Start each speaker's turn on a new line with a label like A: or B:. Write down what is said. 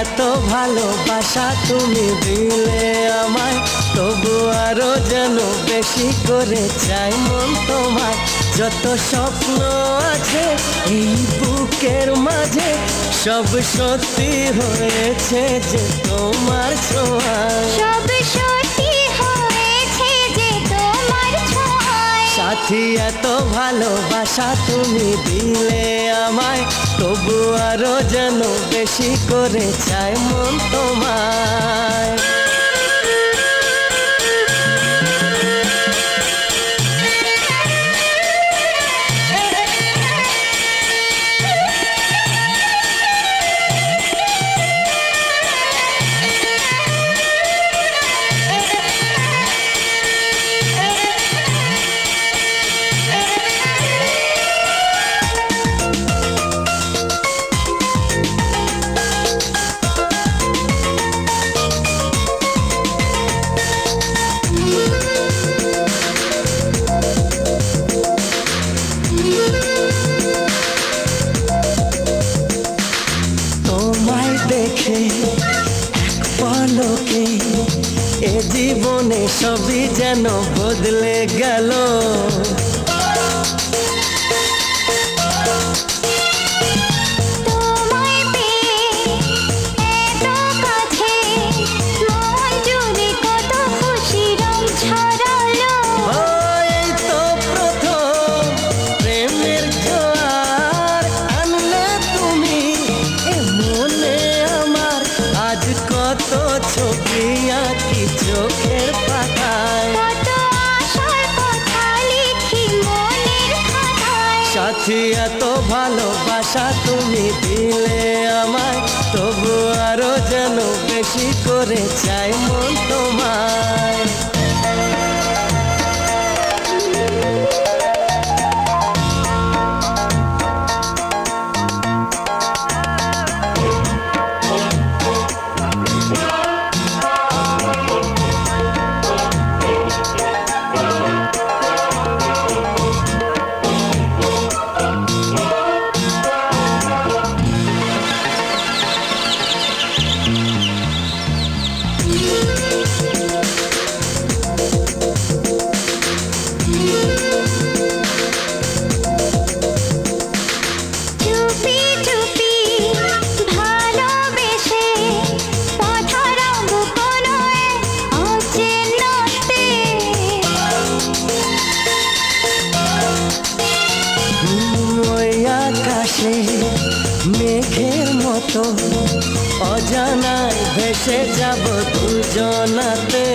A: এত ভালোবাসা তুমি দিলে আমায়, তবু আরো যেন বেশি করে চাই মন তোমায়। যত স্বপ্ন আছে এই বুকের মাঝে, সব সত্যি হয়েছে যে তোমার ছোঁয়ায়।
B: সব সত্যি হয়েছে যে তোমার ছোঁয়ায়।
A: সাথী এত ভালোবাসা তুমি দিলে আমায়, তবু আরো যেন বেশি করে চাই মন তোমায়। তোমায় দেখে এক পলকে এ জীবনে সবই যেন বদলে গেল।
B: তোমায় পেয়ে এত কাছে, মন জুড়ে কত খুশি রং ছড়ালো।
A: ও, এই তো প্রথম প্রেমের জোয়ার আনলে তুমি এ মনে আমার। আজ কত ছবি আঁকি চোখের পাতায়,
B: কত আশার কথা লিখি মনের খাতায়।
A: সাথী এত ভালোবাসা তুমি দিলে আমায়, তবু আরো যেন বেশি করে চাই মন তোমায়।
B: চুপি চুপি ভালোবেসে পথরঙ্গ কোনো এক অচেনাতে।
A: ওই আকাশে মেঘের মতো অজানায় ভেসে যাব দুজনাতে।